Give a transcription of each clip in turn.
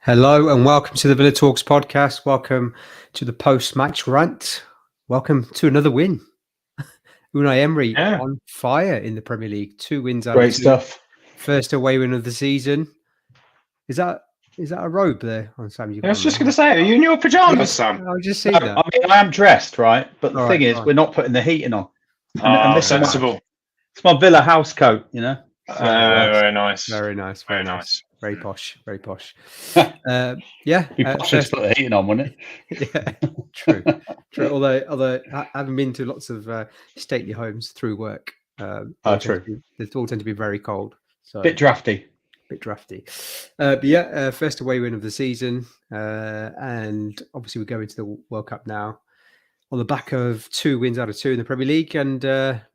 Hello and welcome to the Villa Talks podcast. Welcome to the post-match rant. Welcome to another win. Unai Emery on fire in the Premier League. 2 wins out Great of 2. stuff. First away win of the season. Is that a robe there on Sam? I was just going to say, are you in your pajamas, Sam? I'll just see that. I mean, I am dressed, right? But the thing is, fine. we're not putting the heating on. And this sensible. It's my Villa house coat, you know. Very nice. Very nice. Very nice. Very posh. Very posh. Be posh to put the heating on, wouldn't it? Yeah, true. Although I haven't been to lots of stately homes through work. True. They all tend to be very cold. So bit drafty. But first away win of the season, and obviously we go into the World Cup now on the back of 2 wins out of 2 in the Premier League, and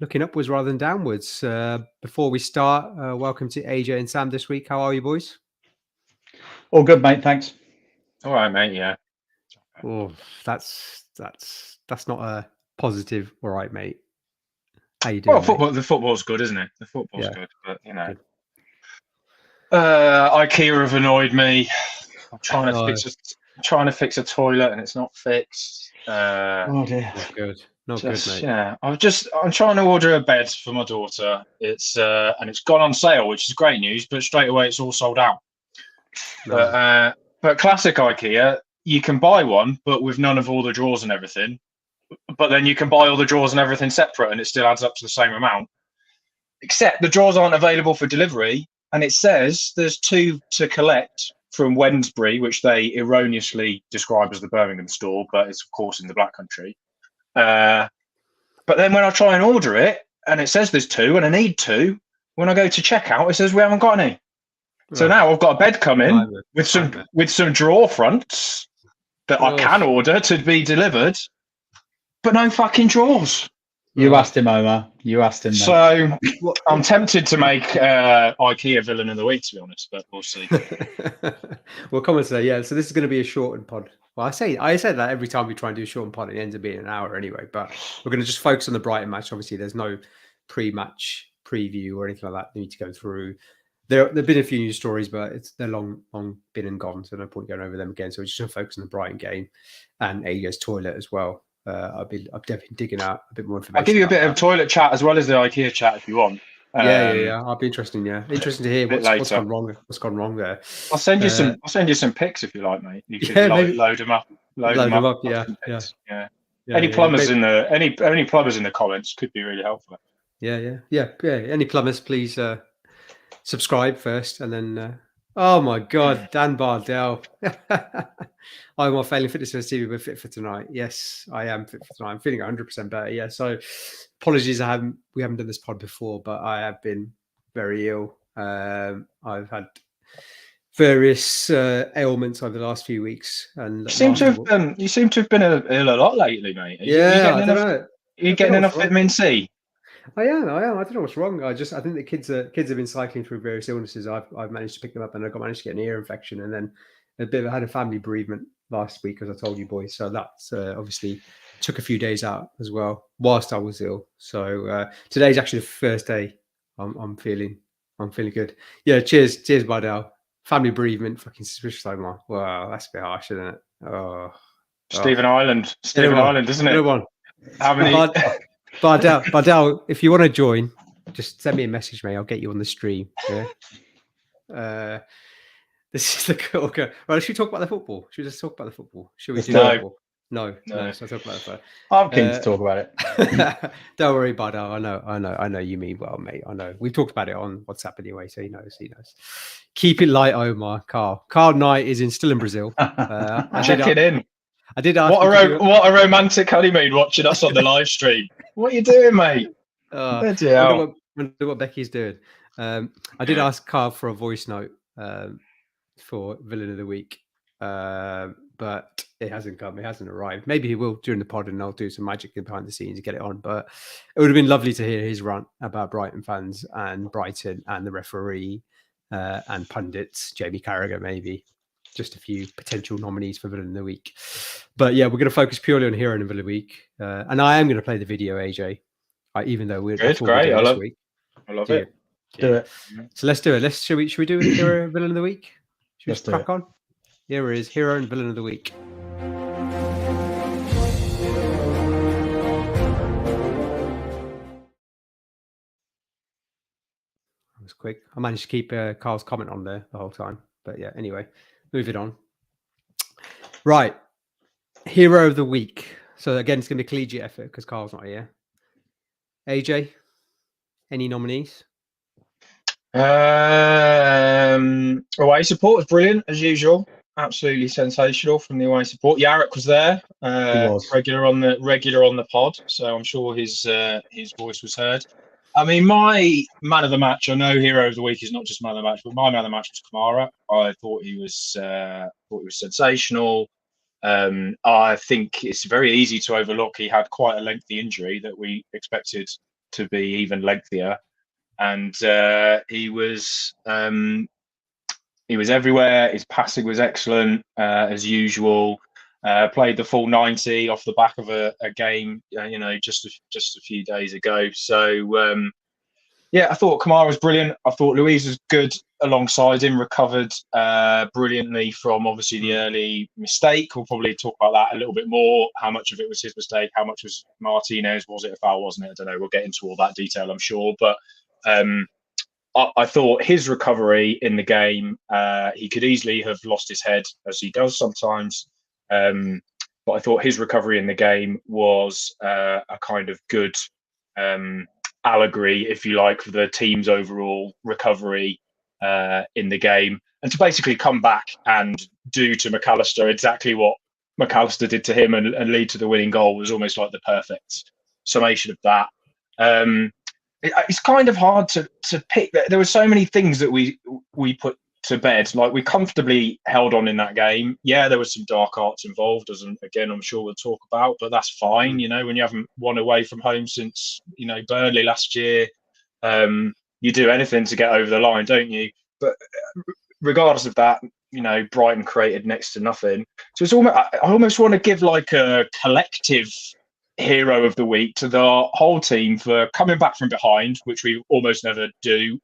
looking upwards rather than downwards. Before we start, welcome to AJ and Sam this week. How are you, boys? All good, mate. Thanks. All right, mate. Yeah. Oh, that's not a positive. All right, mate. How you doing? Well, the football's good, isn't it? The football's good, but you know. IKEA have annoyed me. I'm trying to fix a toilet and it's not fixed. Oh dear. Not good, mate. Yeah, I'm trying to order a bed for my daughter. It's gone on sale, which is great news. But straight away, it's all sold out. No. But classic IKEA, you can buy one, but with none of all the drawers and everything. But then you can buy all the drawers and everything separate, and it still adds up to the same amount. Except the drawers aren't available for delivery. And it says there's 2 to collect from Wednesbury, which they erroneously describe as the Birmingham store, but it's of course in the Black Country. But then when I try and order it, and it says there's 2, and I need 2, when I go to checkout, it says we haven't got any. So now I've got a bed coming with some drawer fronts that I can order to be delivered, but no fucking drawers. You asked him, Omar. You asked him. Mate. So I'm tempted to make IKEA villain of the week, to be honest, but we'll see. We'll come on today. Yeah, so this is going to be a shortened pod. Well, I say that every time we try and do a shortened pod, it ends up being an hour anyway. But we're going to just focus on the Brighton match. Obviously, there's no pre-match preview or anything like that we need to go through. There've been a few news stories, but they're long been and gone, so no point going over them again. So we're just going to focus on the Brighton game and AJ's toilet as well. I've definitely digging out a bit more information. I'll give you a bit of toilet chat as well as the IKEA chat if you want. Yeah. I'll be interesting. Yeah, interesting to hear what's gone wrong. What's gone wrong there? I'll send you some pics if you like, mate. You can load them up. Load them up. Yeah. Any plumbers in the comments could be really helpful. Yeah. Any plumbers, please subscribe first, and then. Oh my God, Dan Bardell. I'm on failing fitness TV, but fit for tonight. Yes, I am fit for tonight. I'm feeling 100% better. Yeah, so apologies, we haven't done this pod before, but I have been very ill. I've had various ailments over the last few weeks, and you seem to have been ill a lot lately, mate. Are you getting enough vitamin C? I am. I don't know what's wrong. I think the kids have been cycling through various illnesses. I've managed to pick them up, and I managed to get an ear infection, and then I had a family bereavement last week, as I told you boys. So that's obviously took a few days out as well whilst I was ill. So today's actually the first day I'm feeling good. Yeah. Cheers, Bardell. Family bereavement, fucking suspicious, Omar. Wow, that's a bit harsh, isn't it? Stephen Island, isn't it? Anyone? How many? Bardell, if you want to join, just send me a message, mate. I'll get you on the stream. Yeah. This is the cool. Right, should we talk about the football? Should we just talk about the football? Should we do football? No. So talk about it. I'm keen to talk about it. Don't worry, Bardell. I know you mean well, mate. I know. We've talked about it on WhatsApp anyway, so he knows. Keep it light, Omar. Carl Knight is still in Brazil. Check it in. I did ask. What a romantic honeymoon watching us on the live stream. What are you doing, mate? Wonder what Becky's doing. I did ask Carl for a voice note for Villain of the Week, but it hasn't come. It hasn't arrived. Maybe he will during the pod, and I'll do some magic behind the scenes to get it on. But it would have been lovely to hear his rant about Brighton fans and Brighton and the referee and pundits, Jamie Carragher, maybe. Just a few potential nominees for Villain of the Week. But yeah, we're going to focus purely on Hero of the Week. And I am going to play the video, AJ, even though we're great. I love it. Do it. So let's do it. Should we do Hero Villain of the Week? Should we just crack on? Here is hero and villain of the week. That was quick. I managed to keep Carl's comment on there the whole time. But yeah, anyway, moving on. Right. Hero of the week. So again, it's going to be a collegiate effort because Carl's not here. AJ, any nominees? Away support was brilliant as usual. Absolutely sensational from the away support. Yarrick was there, regular on the pod, so I'm sure his voice was heard. I mean, my man of the match. I know hero of the week is not just man of the match, but my man of the match was Kamara. I thought he was sensational. I think it's very easy to overlook. He had quite a lengthy injury that we expected to be even lengthier, and he was everywhere. His passing was excellent as usual. Played the full 90 off the back of a game, just a few days ago. So I thought Kamara was brilliant. I thought Luiz was good alongside him, recovered brilliantly from obviously the early mistake. We'll probably talk about that a little bit more. How much of it was his mistake? How much was Martinez? Was it a foul? Wasn't it? I don't know. We'll get into all that detail, I'm sure. But I thought his recovery in the game, he could easily have lost his head, as he does sometimes. But I thought his recovery in the game was a kind of good allegory, if you like, for the team's overall recovery in the game. And to basically come back and do to McAllister exactly what McAllister did to him and lead to the winning goal was almost like the perfect summation of that. It's kind of hard to pick. There were so many things that we put to bed. Like, we comfortably held on in that game. Yeah, there was some dark arts involved, as again I'm sure we'll talk about, but that's fine. When you haven't won away from home since Burnley last year, you do anything to get over the line, don't you? But regardless of that, Brighton created next to nothing. So it's almost, I almost want to give like a collective hero of the week to the whole team for coming back from behind, which we almost never do,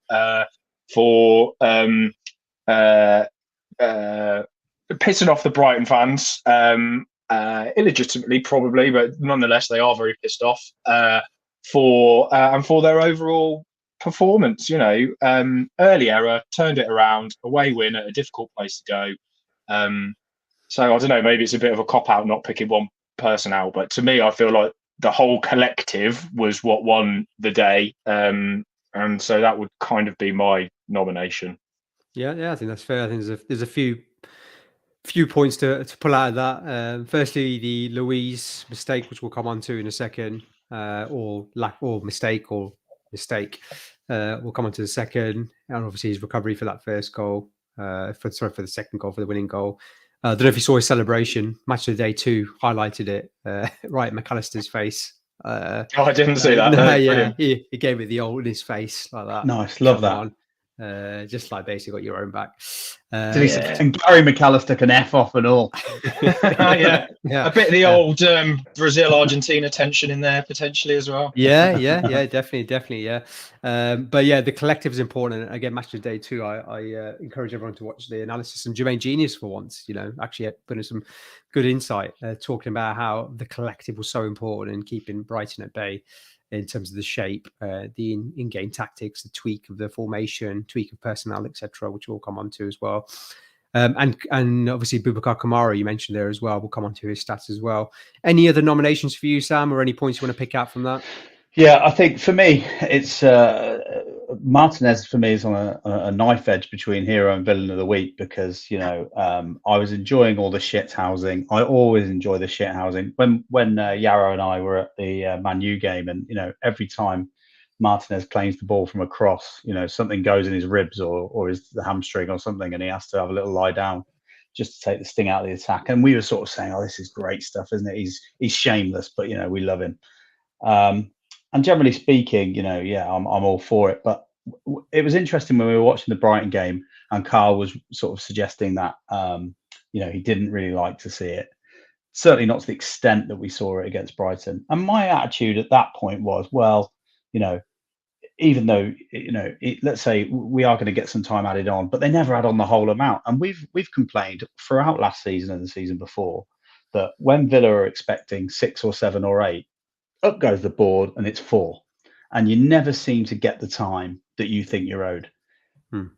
for pissing off the Brighton fans, illegitimately probably, but nonetheless they are very pissed off, for their overall performance. Early error, turned it around, away win at a difficult place to go. So I don't know, maybe it's a bit of a cop out not picking one person out, but to me I feel like the whole collective was what won the day, and so that would kind of be my nomination. Yeah, I think that's fair. I think there's a few points to pull out of that. Firstly, the Luiz mistake, which we'll come on to in a second, or mistake. We'll come on to the second, and obviously his recovery for that first goal, for the second goal, for the winning goal. I don't know if you saw his celebration. Match of the day 2 highlighted it right in McAllister's face. I didn't see that. No, yeah, he gave it the old in his face like that. Nice, love that. Just like basically got your own back. And Gary McAllister can F off and all. yeah. A bit of the old Brazil-Argentina tension in there potentially as well. Yeah, definitely, yeah. But yeah, the collective is important. Again, match of the day 2, I encourage everyone to watch the analysis. And Jermaine Genius, for once, actually putting some good insight, talking about how the collective was so important in keeping Brighton at bay, in terms of the shape, the in-game tactics, the tweak of the formation, tweak of personnel, etc., which we'll come on to as well. And obviously Boubacar Kamara, you mentioned there as well. We'll come on to his stats as well. Any other nominations for you, Sam, or any points you want to pick out from that? Yeah, I think for me, it's Martinez for me is on a knife edge between hero and villain of the week, because I was enjoying all the shit housing. I always enjoy the shit housing. When Yarrow and I were at the Man U game, and every time Martinez claims the ball from a cross, something goes in his ribs or his hamstring or something, and he has to have a little lie down just to take the sting out of the attack. And we were sort of saying, "Oh, this is great stuff, isn't it? He's shameless, but we love him." And generally speaking, I'm all for it. But it was interesting when we were watching the Brighton game, and Carl was sort of suggesting that he didn't really like to see it. Certainly not to the extent that we saw it against Brighton. And my attitude at that point was, well, even though let's say we are going to get some time added on, but they never add on the whole amount. And we've complained throughout last season and the season before that when Villa are expecting 6 or 7 or 8, up goes the board and it's 4, and you never seem to get the time that you think you're owed.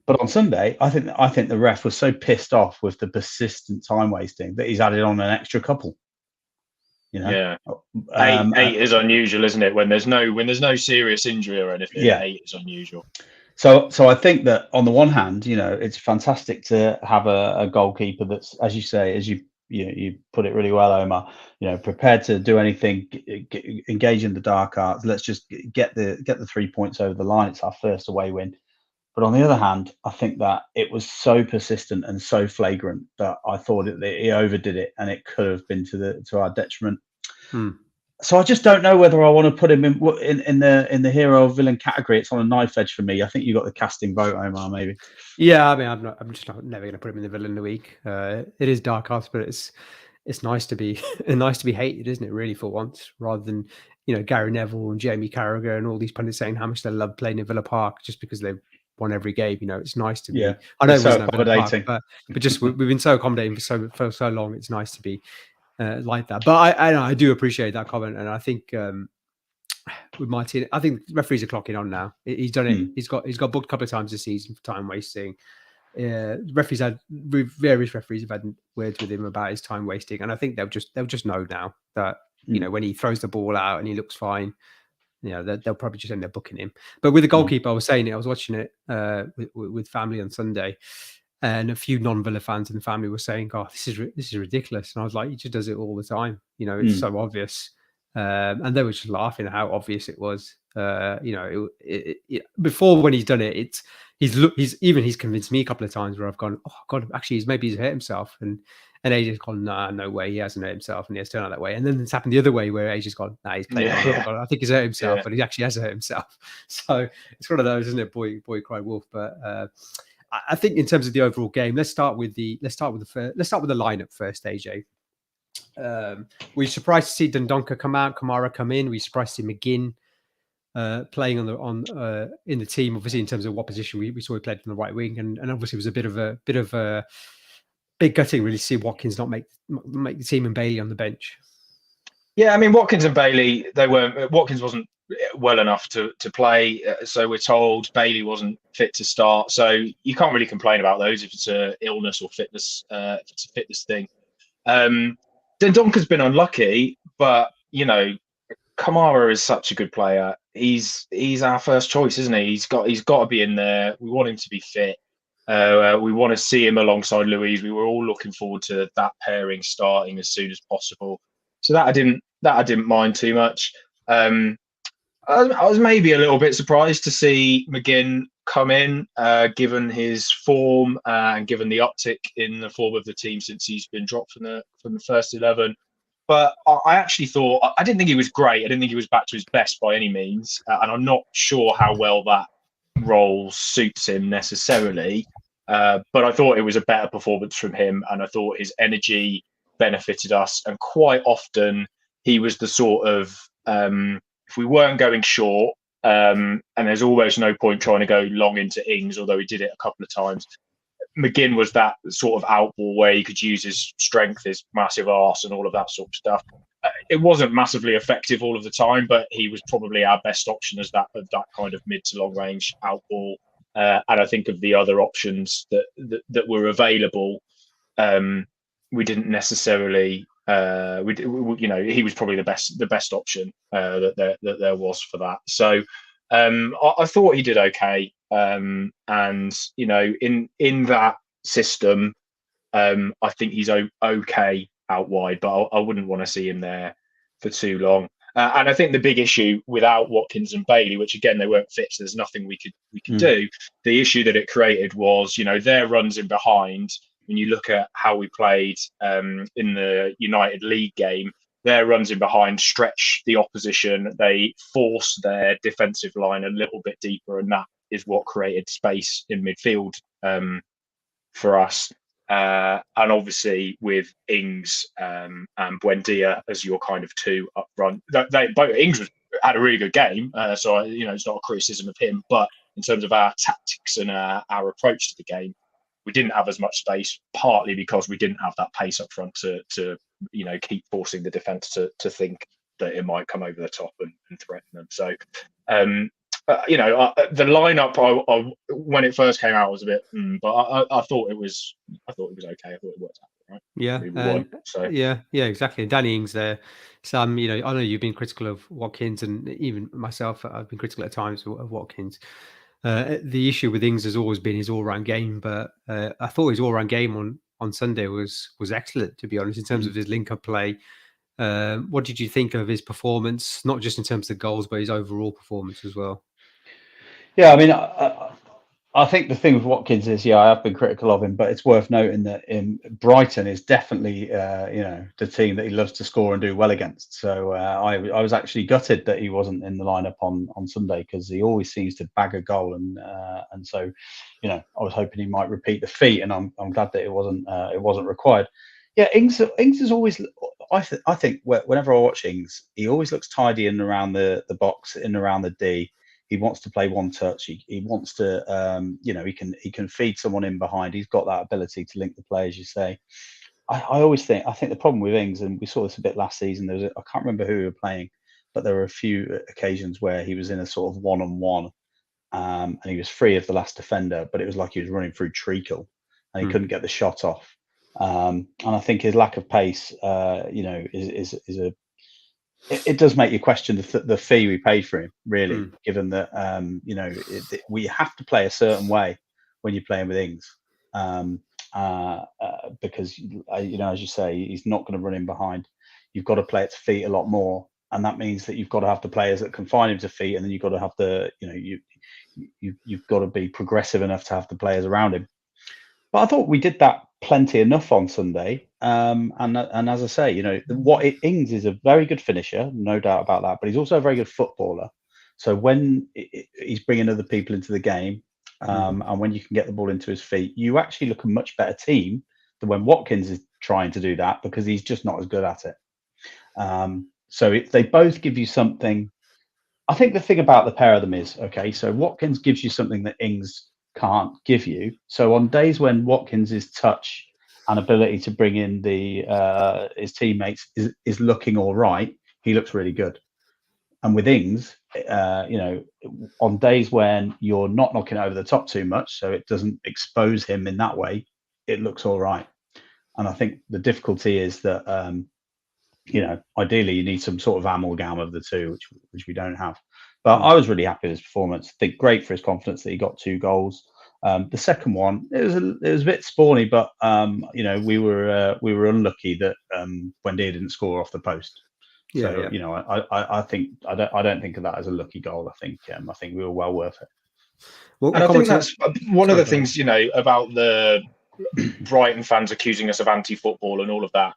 But on Sunday, I think the ref was so pissed off with the persistent time wasting that he's added on an extra couple. Yeah, 8 is unusual, isn't it? When there's no serious injury or anything, 8 is unusual. So I think that on the one hand, it's fantastic to have a goalkeeper that's, as you say, as you put it really well, Omar, prepared to do anything, engage in the dark arts. Let's just get the 3 points over the line. It's our first away win. But on the other hand, I think that it was so persistent and so flagrant that I thought he overdid it, and it could have been to our detriment. So I just don't know whether I want to put him in the hero villain category. It's on a knife edge for me. I think you got the casting vote, Omar. Maybe. Yeah, I mean, I'm just never going to put him in the villain of the week. It is dark arts, but it's nice to be hated, isn't it? Really, for once, rather than Gary Neville and Jamie Carragher and all these pundits saying how much they love playing in Villa Park just because they've won every game. It's nice to be. Yeah, I know it so wasn't accommodating, but just we've been so accommodating for so long. It's nice to be like that. But I do appreciate that comment, and I think with Martin, I think referees are clocking on now. He's done it. He's got booked a couple of times this season for time wasting. Various referees have had words with him about his time wasting, and I think they'll just know now that when he throws the ball out and he looks fine, they'll probably just end up booking him. But with the goalkeeper, I was watching it with family on Sunday, and a few non-Villa fans in the family were saying, "God, this is ridiculous." And I was like, "He just does it all the time. It's so obvious." And they were just laughing at how obvious it was. Before, when he's done it, he's convinced me a couple of times where I've gone, "Oh God, actually, he's hurt himself," and AJ's gone, "Nah, no way, he hasn't hurt himself," and he has turned out that way. And then it's happened the other way where AJ's gone, "Nah, he's playing. I think he's hurt himself, but he actually has hurt himself." So it's one of those, isn't it? Boy cry wolf. But I think in terms of the overall game, let's start with the lineup first, AJ. Were you surprised to see Dendoncker come out, Kamara come in? Were you surprised to see McGinn playing in the team? Obviously, in terms of what position we saw he played on the right wing, and obviously it was a bit of a big gutting really to see Watkins not make the team and Bailey on the bench. Yeah, I mean Watkins and Bailey, Watkins wasn't well enough to play, so we're told. Bailey wasn't fit to start, so you can't really complain about those if it's a illness or fitness. If it's a fitness thing. Dendoncker's been unlucky, but Kamara is such a good player. He's our first choice, isn't he? He's got to be in there. We want him to be fit. We want to see him alongside Louise. We were all looking forward to that pairing starting as soon as possible. So that I didn't mind too much. I was maybe a little bit surprised to see McGinn come in, given his form and given the uptick in the form of the team since he's been dropped from the first 11. But I actually thought, I didn't think he was great. I didn't think he was back to his best by any means, and I'm not sure how well that role suits him necessarily. But I thought it was a better performance from him, and I thought his energy benefited us. And quite often, he was the sort of if we weren't going short, and there's almost no point trying to go long into Ings, although he did it a couple of times. McGinn was that sort of outball where he could use his strength, his massive arse, and all of that sort of stuff. It wasn't massively effective all of the time, but he was probably our best option as that kind of mid to long range outball. And I think of the other options that were available, we didn't necessarily. He was probably the best option that there was for that. So I thought he did okay, and in that system, I think he's okay out wide, but I wouldn't want to see him there for too long. And I think the big issue without Watkins and Bailey, which again they weren't fit, so there's nothing we could do. The issue that it created was, their runs in behind. When you look at how we played in the United League game, their runs in behind stretch the opposition. They force their defensive line a little bit deeper, and that is what created space in midfield for us. And obviously with Ings and Buendia as your kind of two up front, Ings was had a really good game. So it's not a criticism of him, but in terms of our tactics and our approach to the game, we didn't have as much space, partly because we didn't have that pace up front to keep forcing the defence to think that it might come over the top and threaten them. So, the lineup when it first came out was a bit, but I thought it was okay. I thought it worked out right. Yeah, yeah, exactly. Danny Ings there. Sam, I know you've been critical of Watkins, and even myself, I've been critical at times of Watkins. The issue with Ings has always been his all-round game, but I thought his all-round game on Sunday was excellent, to be honest, in terms of his link-up play. What did you think of his performance, not just in terms of goals, but his overall performance as well? Yeah, I mean, I think the thing with Watkins is, I have been critical of him, but it's worth noting that in Brighton is definitely, the team that he loves to score and do well against. So I was actually gutted that he wasn't in the lineup on Sunday, because he always seems to bag a goal, and so, I was hoping he might repeat the feat, and I'm glad that it wasn't required. Yeah, Ings is always. I think whenever I watch Ings, he always looks tidy in and around the box, in and around the D. He wants to play one touch. He wants to, he can feed someone in behind. He's got that ability to link the play, as you say. I think the problem with Ings, and we saw this a bit last season, I can't remember who we were playing, but there were a few occasions where he was in a sort of one-on-one, and he was free of the last defender, but it was like he was running through treacle, and he couldn't get the shot off. And I think his lack of pace, is a. It does make you question the fee we paid for him, really, given that we have to play a certain way when you're playing with Ings, because as you say, he's not going to run in behind. You've got to play it to feet a lot more, and that means that you've got to have the players that can find him to feet, and then you've got to have you've got to be progressive enough to have the players around him. But I thought we did that plenty enough on Sunday. And as I say, Ings is a very good finisher, no doubt about that. But he's also a very good footballer. So when he's bringing other people into the game, and when you can get the ball into his feet, you actually look a much better team than when Watkins is trying to do that, because he's just not as good at it. So they both give you something. I think the thing about the pair of them is, so Watkins gives you something that Ings can't give you. So on days when Watkins' touch and ability to bring in his teammates is looking all right, he looks really good. And with Ings, on days when you're not knocking over the top too much, so it doesn't expose him in that way, it looks all right. And I think the difficulty is that ideally you need some sort of amalgam of the two, which we don't have. But I was really happy with his performance. I think great for his confidence that he got 2 goals. The second one, it was a bit spawny, but we were unlucky that Buendia didn't score off the post. So I think I don't think of that as a lucky goal. I think we were well worth it. Well, and I think that's one of the things about the Brighton fans accusing us of anti-football and all of that.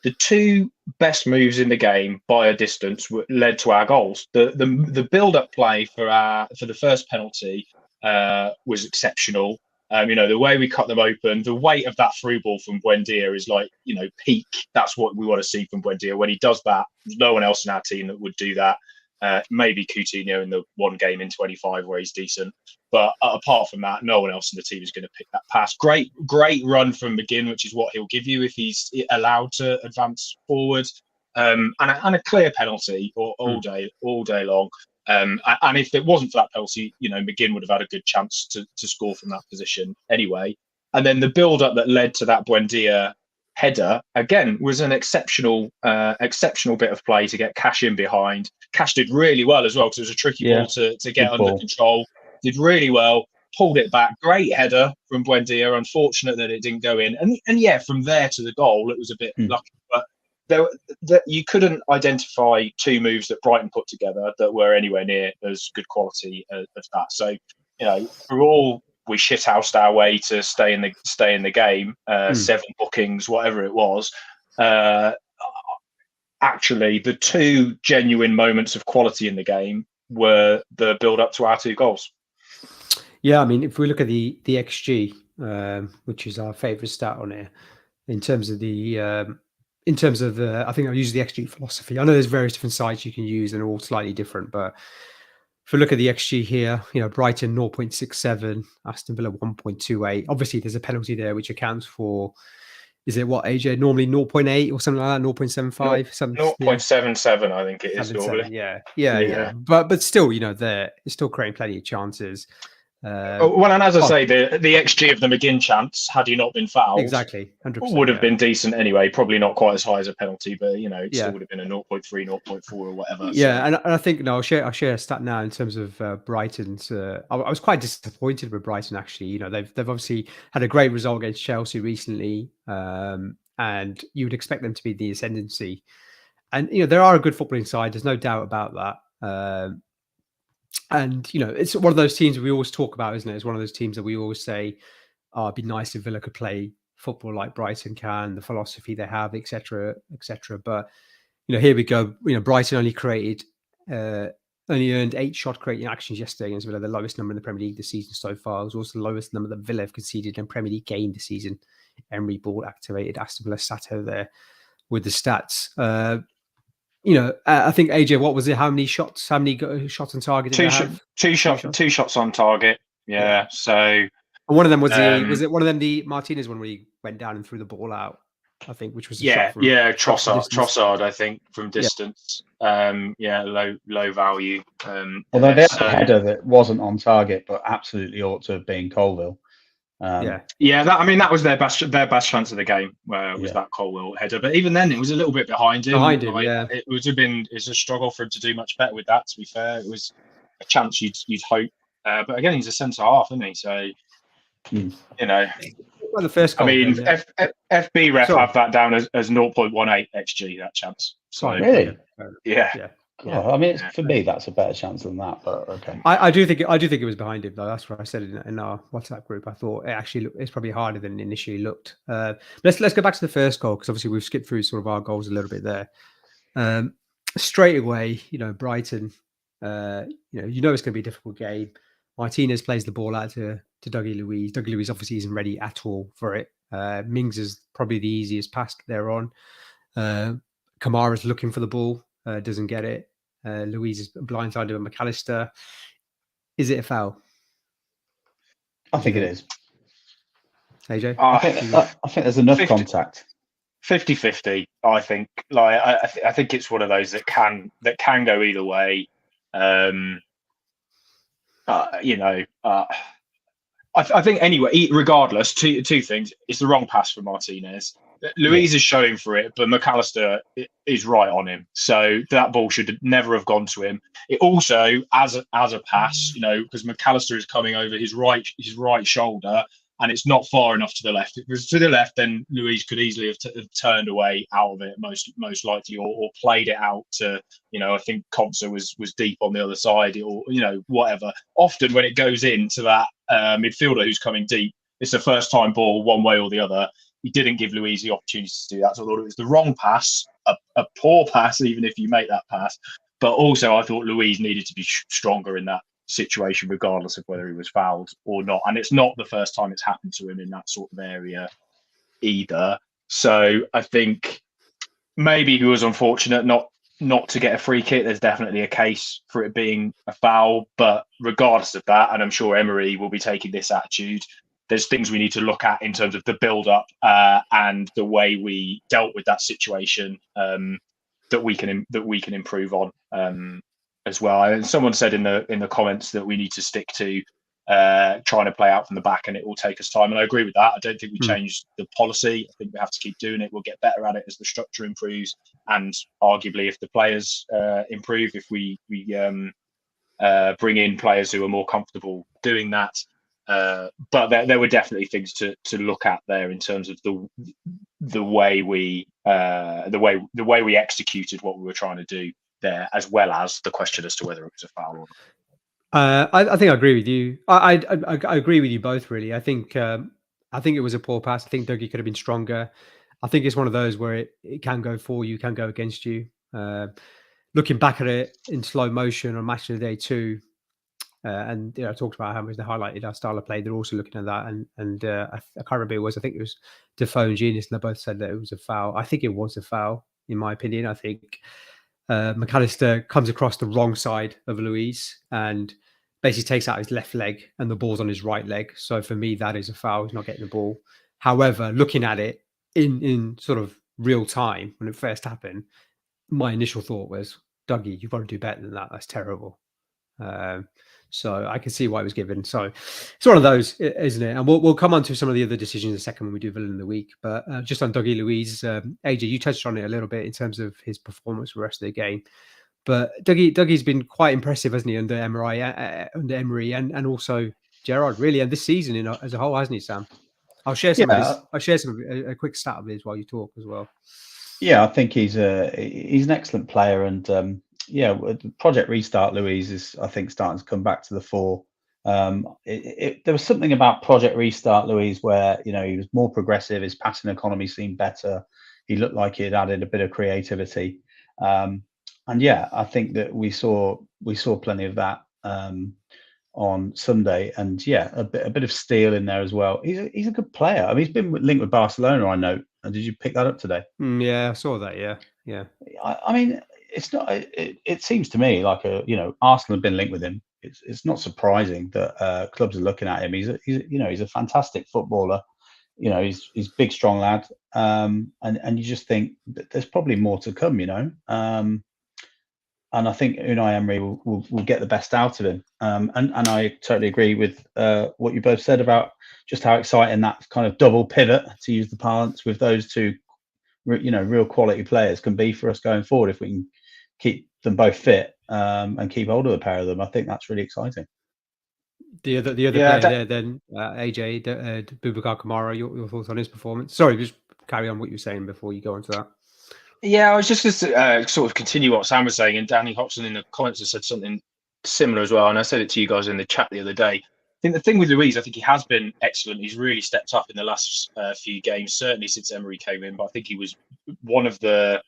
The 2 best moves in the game by a distance led to our goals. The build-up play for the first penalty was exceptional. The way we cut them open, the weight of that through ball from Buendia is like, peak. That's what we want to see from Buendia. When he does that, there's no one else in our team that would do that. Maybe Coutinho in the 1 game in 25 where he's decent. But apart from that, no one else in the team is going to pick that pass. Great run from McGinn, which is what he'll give you if he's allowed to advance forward. And a clear penalty all day long. And if it wasn't for that penalty, McGinn would have had a good chance to score from that position anyway. And then the build-up that led to that Buendia header, again, was an exceptional bit of play to get Cash in behind. Cash did really well as well, because it was a tricky ball to get under control. Did really well, pulled it back. Great header from Buendia. Unfortunate that it didn't go in. And from there to the goal, it was a bit lucky. But you couldn't identify 2 moves that Brighton put together that were anywhere near as good quality as that. So, for all we shithoused our way to stay in the game, 7 bookings, whatever it was. Actually, the 2 genuine moments of quality in the game were the build-up to our 2 goals. Yeah, I mean, if we look at the XG, which is our favourite stat on here, in terms of the in terms of I think I'll use the XG philosophy. I know there's various different sites you can use and they're all slightly different, but if we look at the XG here, Brighton 0.67, Aston Villa 1.28. Obviously, there's a penalty there which accounts for, is it what, AJ? Normally 0.8 or something like that, 0.75? 0.77, I think it is normally. Yeah. But still, it's still creating plenty of chances. Well, and as I say, the XG of the McGinn chance, had he not been fouled, exactly, 100%, would have been decent anyway. Probably not quite as high as a penalty, but it still would have been a 0.3, 0.4 or whatever. Yeah, so. And I think I'll share a stat now in terms of Brighton's. I was quite disappointed with Brighton actually. They've obviously had a great result against Chelsea recently, and you would expect them to be the ascendancy. And there are a good footballing side. There's no doubt about that. And it's one of those teams we always talk about, isn't it? It's one of those teams that we always say, "Oh, it'd be nice if Villa could play football like Brighton can, the philosophy they have, etc., etc." But here we go. Brighton only earned 8 shot creating actions yesterday against Villa, the lowest number in the Premier League this season so far. It was also the lowest number that Villa have conceded in a Premier League game this season. Emery ball activated. Aston Villa sat over there with the stats. I think AJ, what was it? How many shots? How many shots on target? Two shots on target. Yeah. So and one of them was it one of them the Martinez one where he went down and threw the ball out? I think, which was Trossard. I think from distance. Low value. Although they had a header that wasn't on target, but absolutely ought to have been Colville. That was their best chance of the game. Was that Colville header? But even then, it was a little bit behind him. It's a struggle for him to do much better with that. To be fair, it was a chance you'd hope. But again, he's a centre half, isn't he? So Well, the first goal, FB ref have that down as 0.18 XG, that chance. So really, yeah. Oh, I mean, for me, that's a better chance than that. But okay, I do think it was behind him though. That's what I said in our WhatsApp group. I thought it's probably harder than it initially looked. Let's go back to the first goal because obviously we've skipped through sort of our goals a little bit there. Straight away, Brighton. It's going to be a difficult game. Martinez plays the ball out to Dougie Luiz. Dougie Luiz obviously isn't ready at all for it. Mings is probably the easiest pass there on. Kamara's looking for the ball, doesn't get it. Luiz is blindsided by McAllister. Is it a foul? I think it is. AJ? I think there's enough contact. 50-50, I think. I think it's one of those that can go either way. I think anyway, regardless, two things. It's the wrong pass for Martinez. Luiz is showing for it, but McAllister is right on him. So that ball should never have gone to him. It also, as a pass, because McAllister is coming over his right shoulder, and it's not far enough to the left. If it was to the left, then Luiz could easily have turned away out of it, most likely, or played it out to, I think Konsa was deep on the other side, or whatever. Often when it goes into that midfielder who's coming deep, it's a first time ball one way or the other. He didn't give Luiz the opportunity to do that. So I thought it was the wrong pass, a poor pass, even if you make that pass. But also I thought Luiz needed to be stronger in that situation, regardless of whether he was fouled or not. And it's not the first time it's happened to him in that sort of area either. So I think maybe he was unfortunate not to get a free kick. There's definitely a case for it being a foul. But regardless of that, and I'm sure Emery will be taking this attitude, there's things we need to look at in terms of the build-up and the way we dealt with that situation that we can improve on as well. And someone said in the comments that we need to stick to trying to play out from the back, and it will take us time. And I agree with that. I don't think we changed the policy. I think we have to keep doing it. We'll get better at it as the structure improves, and arguably if the players improve, if we bring in players who are more comfortable doing that. But there were definitely things to look at there in terms of the way we executed what we were trying to do there, as well as the question as to whether it was a foul or not. I think I agree with you. I agree with you both, really. I think it was a poor pass. I think Dougie could have been stronger. I think it's one of those where it can go for you, can go against you. Looking back at it in slow motion on Match of the Day 2, And I talked about how much they highlighted our style of play. They're also looking at that, and I can't remember who it was. I think it was Defoe and Genius, and they both said that it was a foul. I think it was a foul, in my opinion. I think McAllister comes across the wrong side of Luiz and basically takes out his left leg, and the ball's on his right leg. So for me, that is a foul. He's not getting the ball. However, looking at it in sort of real time when it first happened, my initial thought was, Dougie, you've got to do better than that. That's terrible. So I can see why it was given. So it's one of those, isn't it? And we'll come on to some of the other decisions in a second when we do Villain of the Week. But just on Dougie Luiz, AJ, you touched on it a little bit in terms of his performance for the rest of the game. But Dougie's been quite impressive, hasn't he, under Emery and also Gerrard, really, and this season as a whole, hasn't he, Sam? I'll share some of his. I'll share a quick stat of his while you talk as well. Yeah, I think he's an excellent player, and Project Restart Luiz is, I think, starting to come back to the fore. There was something about Project Restart Luiz where he was more progressive. His passing economy seemed better. He looked like he had added a bit of creativity, and I think that we saw plenty of that on Sunday, and a bit of steel in there as well. He's a good player. I mean, he's been linked with Barcelona, I know. Did you pick that up today? Yeah, I saw that. Yeah. I mean, it's not. It seems to me like Arsenal have been linked with him. It's not surprising that clubs are looking at him. He's a fantastic footballer. He's a big, strong lad. And you just think that there's probably more to come. And I think Unai Emery will get the best out of him. And I totally agree with what you both said about just how exciting that kind of double pivot, to use the parlance, with those two, real quality players can be for us going forward if we can keep them both fit and keep hold of the pair of them. I think that's really exciting. The other player there, then AJ, Boubacar Kamara, your thoughts on his performance? Sorry, just carry on what you were saying before you go into that. Yeah, I was just to sort of continue what Sam was saying, and Danny Hobson in the comments has said something similar as well, and I said it to you guys in the chat the other day. I think the thing with Luiz, I think he has been excellent. He's really stepped up in the last few games, certainly since Emery came in, but I think he was one of the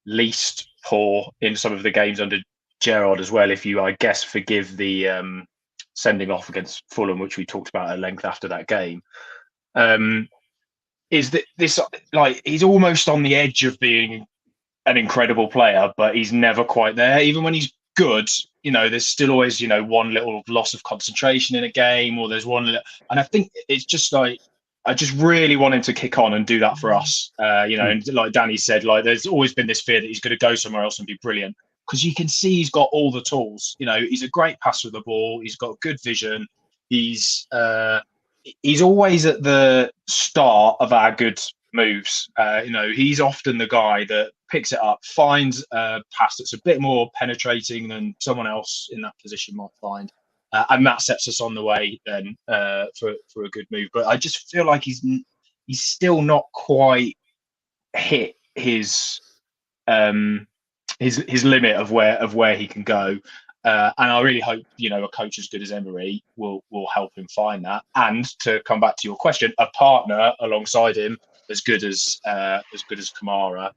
least poor in some of the games under Gerrard as well, if you, I guess, forgive the sending off against Fulham, which we talked about at length after that game. Is that this, like, he's almost on the edge of being an incredible player, but he's never quite there. Even when he's good, there's still always, one little loss of concentration in a game, or there's one, and I think it's just like, I just really want him to kick on and do that for us. And like Danny said, like, there's always been this fear that he's going to go somewhere else and be brilliant, because you can see he's got all the tools. He's a great passer of the ball. He's got good vision. He's always at the start of our good moves. He's often the guy that picks it up, finds a pass that's a bit more penetrating than someone else in that position might find. And that sets us on the way then for a good move. But I just feel like he's still not quite hit his limit of where he can go. And I really hope a coach as good as Emery will help him find that. And to come back to your question, a partner alongside him as good as Kamara,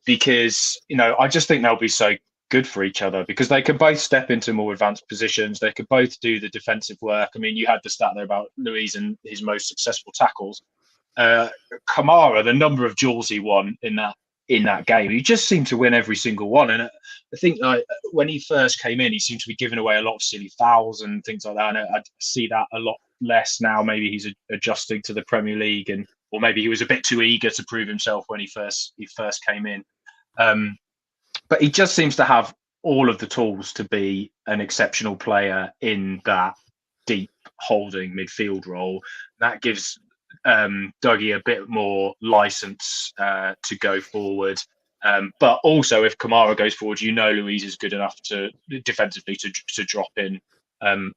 because I just think they'll be so good for each other, because they can both step into more advanced positions. They could both do the defensive work. I mean, you had the stat there about Luiz and his most successful tackles. Kamara, the number of duels he won in that game, he just seemed to win every single one. And I think when he first came in, he seemed to be giving away a lot of silly fouls and things like that. And I see that a lot less now. Maybe he's adjusting to the Premier League, or maybe he was a bit too eager to prove himself when he first came in. But he just seems to have all of the tools to be an exceptional player in that deep holding midfield role. That gives Dougie a bit more license to go forward. But also, if Kamara goes forward, Luiz is good enough to defensively to drop in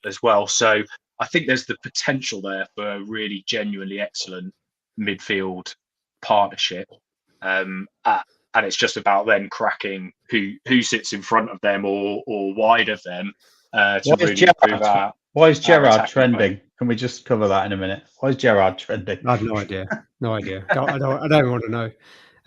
as well. So I think there's the potential there for a really genuinely excellent midfield partnership. And it's just about then cracking who sits in front of them or wide of them to really improve our. Why is Gerrard trending? Play. Can we just cover that in a minute? Why is Gerrard trending? I have no idea. I don't want to know.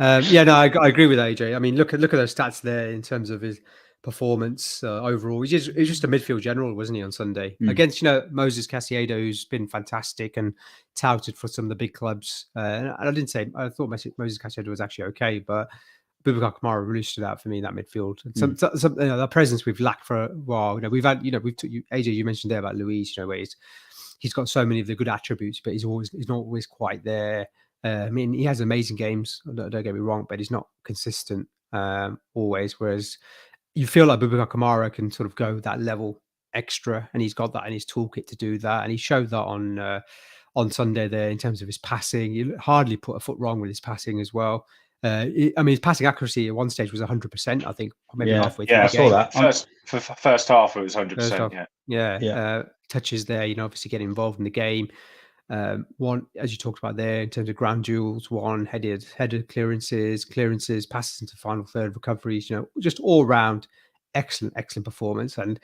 I agree with AJ. I mean, look at those stats there in terms of his performance overall. He's just a midfield general, wasn't he, on Sunday? Against, Moses Caicedo, who's been fantastic and touted for some of the big clubs. And I thought Moses Caicedo was actually okay, but Boubacar Kamara really stood out for me in that midfield. And some the presence we've lacked for a while. We've had, AJ, you mentioned there about Luis, where he's got so many of the good attributes, but he's not always quite there. I mean, he has amazing games. Don't get me wrong, but he's not consistent always. Whereas you feel like Boubacar Kamara can sort of go that level extra, and he's got that in his toolkit to do that. And he showed that on Sunday there in terms of his passing. He hardly put a foot wrong with his passing as well. His passing accuracy at one stage was 100%, I think, maybe halfway through the game. I saw that. First half, it was 100%. Yeah. Touches there, obviously getting involved in the game. One, as you talked about there, in terms of ground duels, headed clearances, passes into final third, recoveries, just all round excellent performance. And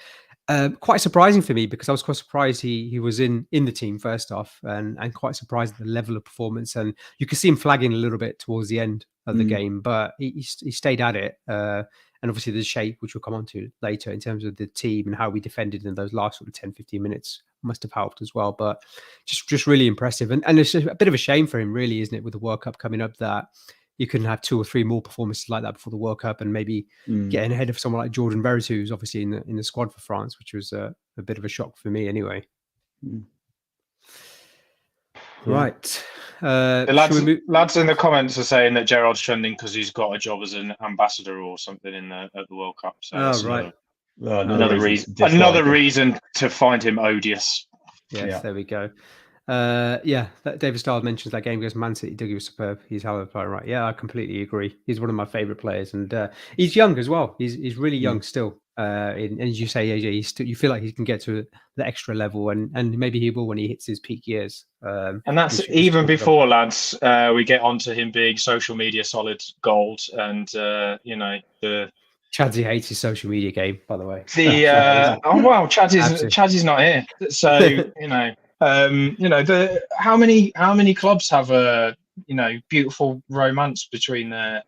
quite surprising for me, because I was quite surprised he was in the team first off, and quite surprised at the level of performance. And you could see him flagging a little bit towards the end of the game, but he stayed at it. And obviously the shape, which we'll come on to later, in terms of the team and how we defended in those last sort of 10-15 minutes must have helped as well. But just really impressive. And it's just a bit of a shame for him, really, isn't it, with the World Cup coming up, that you couldn't have 2 or 3 more performances like that before the World Cup, and maybe getting ahead of someone like Jordan Veretout, who's obviously in the squad for France, which was a bit of a shock for me anyway. Right. The lads in the comments are saying that Gerrard's trending because he's got a job as an ambassador or something at the World Cup. So right. Another reason to find him odious. Yes, there we go. David Stiles mentions that game against Man City. Dougie was superb. He's a hell of a player, right? Yeah, I completely agree. He's one of my favourite players, and he's young as well. He's really young still. And as you say, AJ, you feel like he can get to the extra level, and maybe he will when he hits his peak years. And that's even before, lads, we get onto him being social media solid gold, and the. Chadsy hates his social media game, by the way. Chadsy's not here, so how many clubs have beautiful romance between their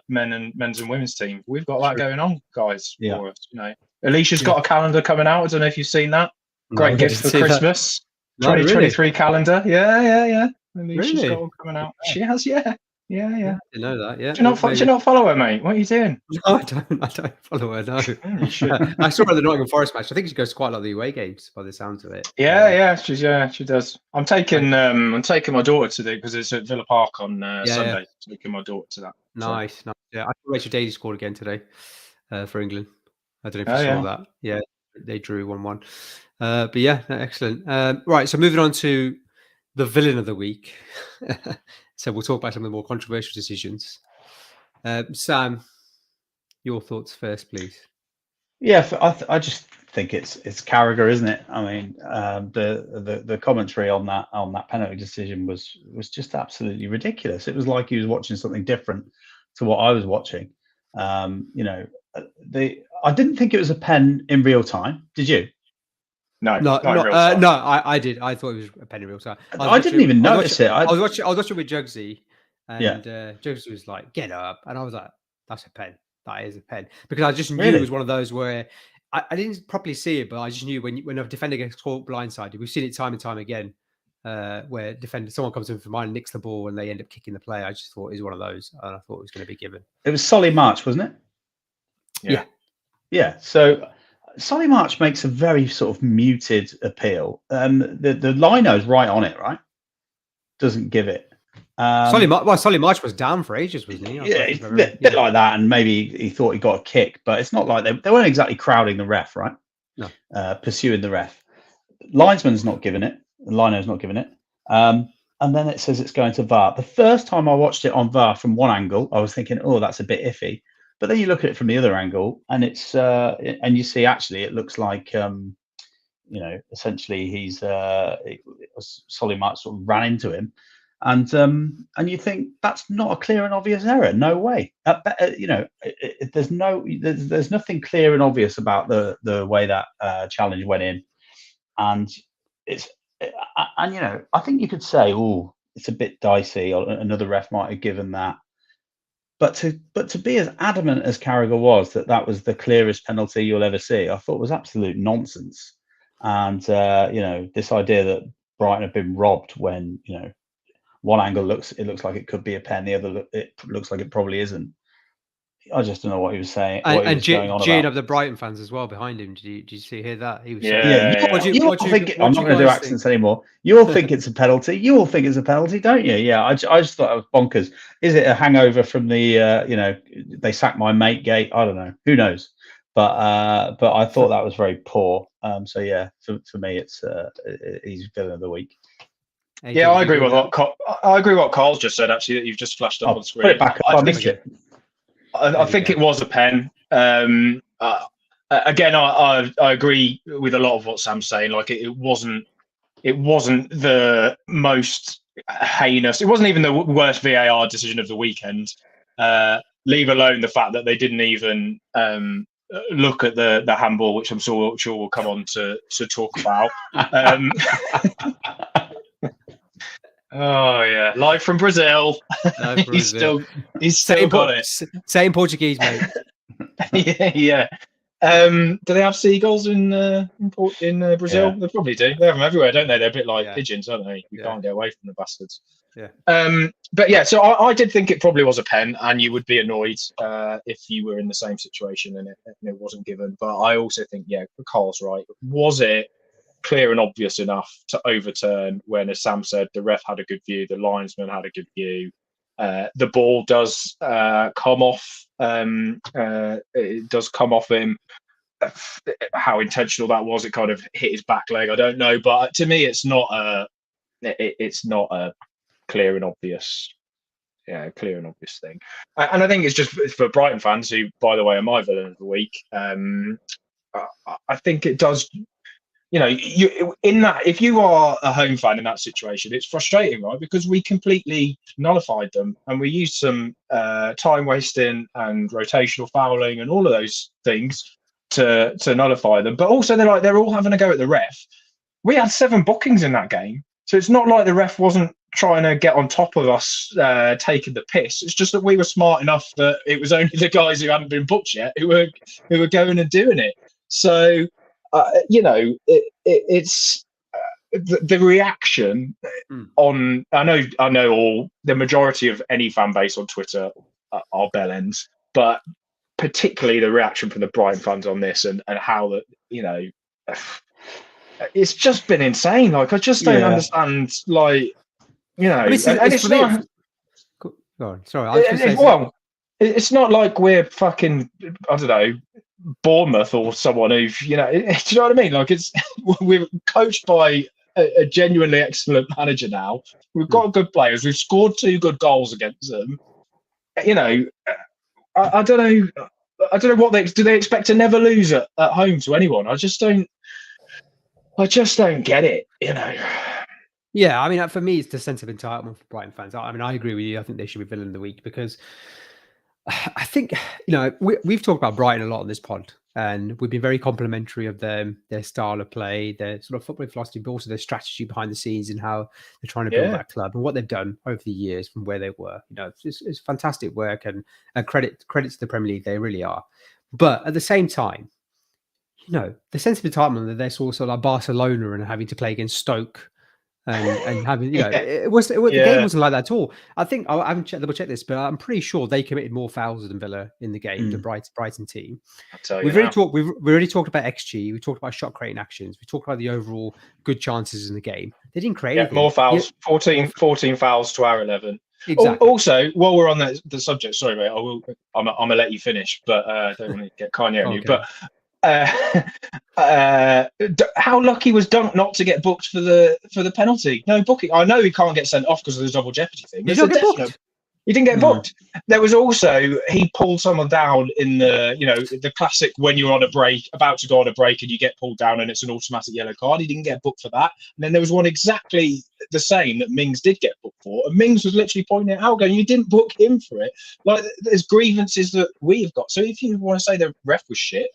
men's and women's team? We've got that going on, guys. For us, Alicia's got a calendar coming out. I don't know if you've seen that. Great gift for Christmas. 2023 calendar. Yeah. Alicia's got one coming out. She has, yeah. I didn't know that. Yeah. Do you not follow her, mate? What are you doing? No, I don't follow her. No. I saw her at the Nottingham Forest match. I think she goes to quite a lot of the away games by the sounds of it. She does. I'm taking my daughter to it because it's at Villa Park on Sunday. Taking my daughter to that. Nice. Yeah, I saw Rachel Daly scored again today for England. I don't know if you saw that. Yeah, they drew 1-1. But yeah, excellent. Right, so moving on to the villain of the week. So we'll talk about some of the more controversial decisions. Sam, your thoughts first, please. Yeah, I just think it's Carragher, isn't it? I mean, the commentary on that penalty decision was just absolutely ridiculous. It was like he was watching something different to what I was watching. I didn't think it was a pen in real time. Did you? No, I did. I thought it was a pen in real time. I didn't even notice it. I was watching with Jugsy, and Jugsy was like, "Get up," and I was like, "That's a pen. That is a pen." Because I just knew it was one of those where I didn't properly see it, but I just knew when a defender gets caught blindsided. We've seen it time and time again, where someone comes in from mine, nicks the ball, and they end up kicking the play. I just thought it was one of those, and I thought it was going to be given. It was Solly March, wasn't it? Yeah. So Solly March makes a very sort of muted appeal. The lino's right on it, right? Doesn't give it. Solly March was down for ages, wasn't he? A bit like that, and maybe he thought he got a kick, but it's not like they weren't exactly crowding the ref, right? No. Pursuing the ref. Linesman's not giving it. The lino's not giving it. And then it says it's going to VAR. The first time I watched it on VAR from one angle, I was thinking, oh, that's a bit iffy. But then you look at it from the other angle, and it's and you see actually it looks like essentially he's Solly March sort of ran into him, and you think that's not a clear and obvious error. No way. There's nothing clear and obvious about the way that challenge went in, and I think you could say, oh, it's a bit dicey, or another ref might have given that. But to be as adamant as Carragher was that was the clearest penalty you'll ever see, I thought was absolute nonsense. And this idea that Brighton have been robbed when one angle looks like it could be a pen, the other it looks like it probably isn't. I just don't know what he was saying. What he was going on Gene about. of the Brighton fans as well behind him. Did you hear that? He was I'm not going to do accents anymore. You all think it's a penalty. You all think it's a penalty, don't you? Yeah, I just thought it was bonkers. Is it a hangover from the they sacked my mate gate? I don't know. Who knows? But I thought that was very poor. So yeah, for me, it's he's villain of the week. Yeah, I agree with what Carl's just said. Actually, that you've just flashed up on screen. Put it back up. I missed it. I think it was a pen. Again, I agree with a lot of what Sam's saying. Like it wasn't the most heinous. It wasn't even the worst VAR decision of the weekend. Leave alone the fact that they didn't even look at the handball, which I'm sure we'll come on to talk about. Oh yeah, live from Brazil. He's still got it. Say in Portuguese, mate. yeah. Do they have seagulls in Brazil? Yeah. They probably do. They have them everywhere, don't they? They're a bit like pigeons, aren't they? You can't get away from the bastards. Yeah. But yeah, so I did think it probably was a pen, and you would be annoyed if you were in the same situation and it wasn't given. But I also think, Carl's right. Was it clear and obvious enough to overturn when, as Sam said, the ref had a good view, the linesman had a good view, the ball does come off, it does come off him. How intentional that was, it kind of hit his back leg, I don't know, but to me it's not a clear and obvious thing. And I think it's just for Brighton fans, who by the way are my villain of the week, I think it does. You in that, if you are a home fan in that situation, it's frustrating, right? Because we completely nullified them, and we used some time wasting and rotational fouling and all of those things to nullify them. But also, they're all having a go at the ref. We had 7 bookings in that game, so it's not like the ref wasn't trying to get on top of us, taking the piss. It's just that we were smart enough that it was only the guys who hadn't been booked yet who were going and doing it. So. It's the reaction on. I know the majority of any fan base on Twitter are bellends, but particularly the reaction from the Brighton fans on this and how that it's just been insane. Like I just don't understand. Like it's not. Go on. Sorry, it's not like we're fucking. I don't know. Bournemouth or someone who do you know what I mean? Like we're coached by a genuinely excellent manager now. We've got good players. We've scored 2 good goals against them. I don't know. I don't know what they expect to never lose at home to anyone. I just don't get it. Yeah, I mean, for me, it's the sense of entitlement for Brighton fans. I mean, I agree with you. I think they should be villain of the week because. I think, we've talked about Brighton a lot on this pod, and we've been very complimentary of them, their style of play, their sort of football philosophy, but also their strategy behind the scenes and how they're trying to build that club and what they've done over the years from where they were. It's fantastic work and credit to the Premier League. They really are. But at the same time, the sense of entitlement that they're sort of like Barcelona and having to play against Stoke. And having, the game wasn't like that at all. I think I haven't double checked this, but I'm pretty sure they committed more fouls than Villa in the game. The Brighton team. We've already talked about XG. We talked about shot creating actions. We talked about the overall good chances in the game. They didn't create anything. More fouls. 14 fouls to our 11. Exactly. Also, while we're on the subject, sorry, mate, I'm gonna let you finish, but I don't want to get Kanye on you. But how lucky was Dunk not to get booked for the penalty? No booking. I know he can't get sent off because of the double jeopardy thing. He didn't get booked. There was also, he pulled someone down in the classic when you're on a break, about to go on a break and you get pulled down and it's an automatic yellow card. He didn't get booked for that. And then there was one exactly the same that Mings did get booked for. And Mings was literally pointing it out, going, you didn't book him for it. Like, there's grievances that we've got. So if you want to say the ref was shit,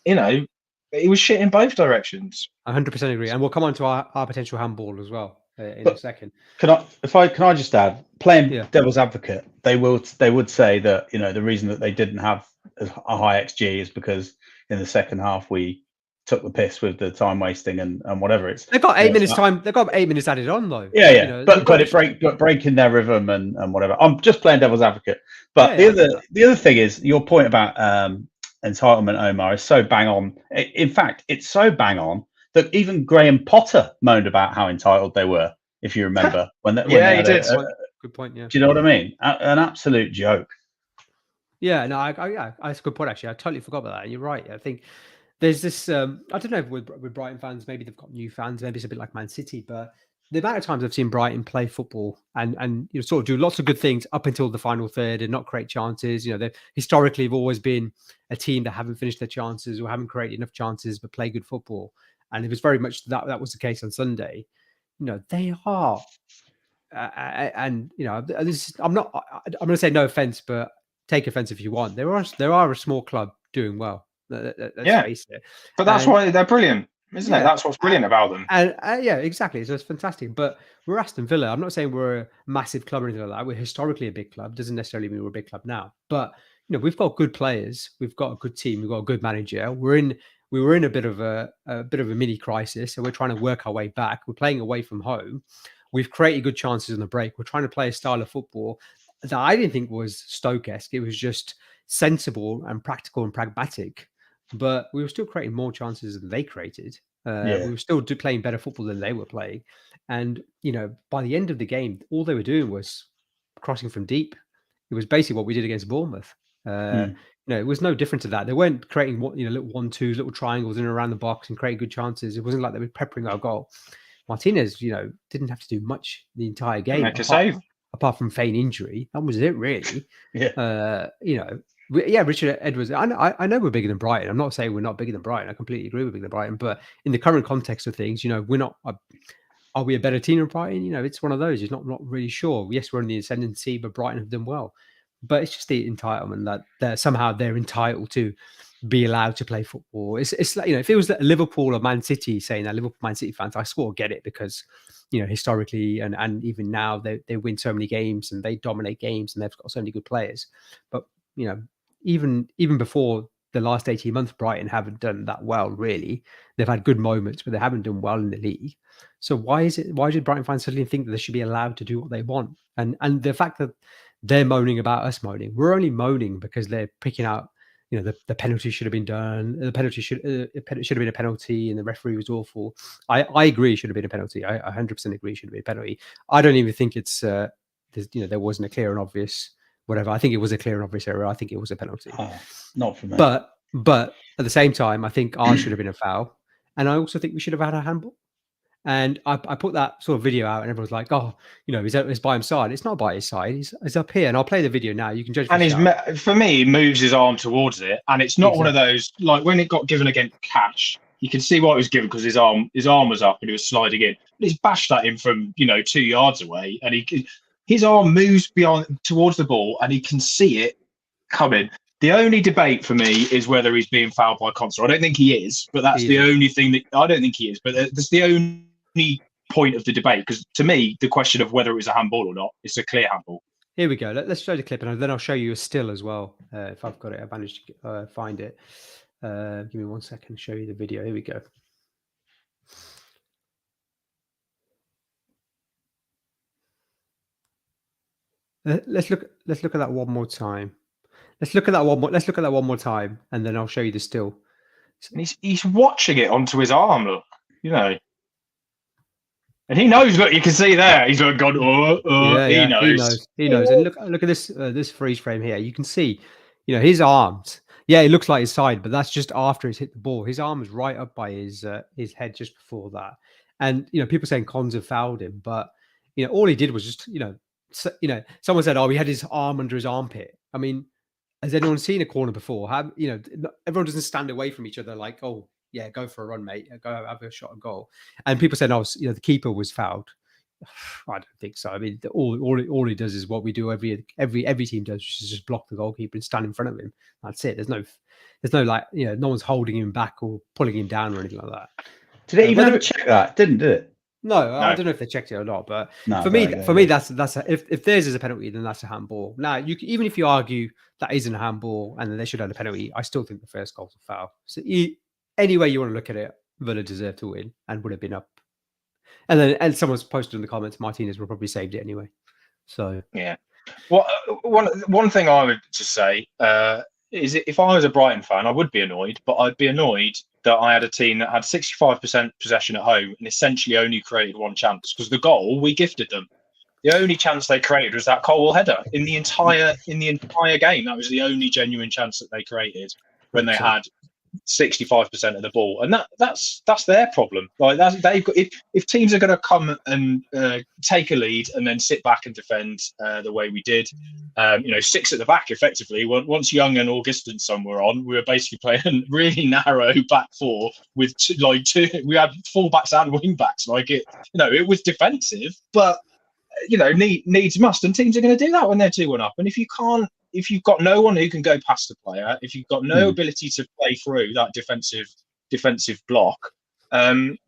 he was shit in both directions. 100% agree. And we'll come on to our potential handball as well. in a second. Can I just add, playing devil's advocate, they would say that, you know, the reason that they didn't have a high XG is because in the second half we took the piss with the time wasting and whatever. They've got 8 minutes time. They've got 8 minutes added on though. Yeah, you know, but it breaking their rhythm and whatever. I'm just playing devil's advocate. But the other thing is your point about entitlement, Omar, is so bang on. In fact, it's so bang on that even Graham Potter moaned about how entitled they were. If you remember, he did. Good point. Yeah. Do you know what I mean? An absolute joke. Yeah. No. That's a good point. Actually, I totally forgot about that. And you're right. I think there's this. I don't know if with Brighton fans, maybe they've got new fans. Maybe it's a bit like Man City, but the amount of times I've seen Brighton play football and you know, sort of do lots of good things up until the final third and not create chances. You know, they historically have always been a team that haven't finished their chances or haven't created enough chances but play good football. And it was very much that was the case on Sunday. You know, they are, and you know, I'm going to say no offense, but take offense if you want. There are a small club doing well. Let's face it. But that's why they're brilliant, isn't it? That's what's brilliant about them. And yeah, exactly. So it's fantastic. But we're Aston Villa. I'm not saying we're a massive club or anything like that. We're historically a big club. Doesn't necessarily mean we're a big club now. But you know, we've got good players. We've got a good team. We've got a good manager. We were in a bit of a mini crisis, and we're trying to work our way back. We're playing away from home. We've created good chances on the break. We're trying to play a style of football that I didn't think was Stoke-esque. It was just sensible and practical and pragmatic. But we were still creating more chances than they created. We were still playing better football than they were playing. And, you know, by the end of the game, all they were doing was crossing from deep. It was basically what we did against Bournemouth. You know, it was no different to that. They weren't creating little 1-2s, little triangles in and around the box and creating good chances. It wasn't like they were peppering our goal. Martinez, you know, didn't have to do much the entire game apart from feign injury. That was it, really. You know, Richard Edwards. I know we're bigger than Brighton. I'm not saying we're not bigger than Brighton. I completely agree with bigger than Brighton. But in the current context of things, you know, we're not. Are we a better team than Brighton? You know, it's one of those. It's not really sure. Yes, we're in the ascendancy, but Brighton have done well. But it's just the entitlement that somehow they're entitled to be allowed to play football. It's like, you know, if it was Liverpool or Man City saying that, Liverpool, Man City fans, I sort of get it because, you know, historically and even now they win so many games and they dominate games and they've got so many good players. But, you know, even before the last 18 months, Brighton haven't done that well, really. They've had good moments, but they haven't done well in the league. So why did Brighton fans suddenly think that they should be allowed to do what they want? And the fact that they're moaning about us moaning. We're only moaning because they're picking out, you know, the penalty should have been done. The penalty should have been a penalty, and the referee was awful. I agree it should have been a penalty. I 100% agree it should have been a penalty. I don't even think it's you know, there wasn't a clear and obvious whatever. I think it was a clear and obvious error. I think it was a penalty. Not for me. But at the same time, I think ours should have been a foul, and I also think we should have had a handball. And I put that sort of video out, and everyone's like, "Oh, you know, he's by his side." It's not by his side. He's up here, and I'll play the video now. You can judge. And for me, he moves his arm towards it, and it's not one of those like when it got given against Cash. You can see why it was given because his arm was up and he was sliding in. But he's bashed at him from 2 yards away, and his arm moves towards the ball, and he can see it coming. The only debate for me is whether he's being fouled by Constable. I don't think he is, but that's the only thing that I don't think he is. But that's the only point of the debate, because to me the question of whether it was a handball or not, it's a clear handball. Here we go. Let's show the clip, and then I'll show you a still as well. If I've got it, I've managed to find it. Give me 1 second to show you the video. Here we go. Let's look at that one more time. Let's look at that one more time, and then I'll show you the still. And he's watching it onto his arm. Look, you know. And he knows. Look, you can see there. He's like, "God, he knows. He knows." And look at this freeze frame here. You can see, you know, his arms. Yeah, it looks like his side, but that's just after he's hit the ball. His arm is right up by his head just before that. And you know, people saying Cons have fouled him, but you know, all he did was just, you know, someone said, "Oh, he had his arm under his armpit." I mean, has anyone seen a corner before? You know, everyone doesn't stand away from each other like, "Oh, yeah, go for a run, mate. Go have a shot at goal." And people said, "Oh, you know, the keeper was fouled." I don't think so. I mean, all he does is what we do every team does, which is just block the goalkeeper and stand in front of him. That's it. There's no like, you know, no one's holding him back or pulling him down or anything like that. Did it even ever check that? Did it? No, I don't know if they checked it or not, but No, for me, that's if theirs is a penalty, then that's a handball. Now, even if you argue that isn't a handball and then they should have a penalty, I still think the first goal's a foul. So any way you want to look at it, Villa deserved to win and would have been up. And someone's posted in the comments, Martinez would probably saved it anyway. So yeah. Well, one thing I would just say is if I was a Brighton fan, I would be annoyed, but I'd be annoyed that I had a team that had 65% possession at home and essentially only created one chance, because the goal we gifted them. The only chance they created was that Colwell header in the entire game. That was the only genuine chance that they created when they had 65% of the ball, and that's their problem. Like they've got, if teams are going to come and take a lead and then sit back and defend the way we did, six at the back effectively. Once Young and Augustinson were on, we were basically playing really narrow back four with two. We had full backs and wing backs. It was defensive, but needs must, and teams are going to do that when they're 2-1 up. And if you've got no one who can go past the player, if you've got no ability to play through that defensive block, then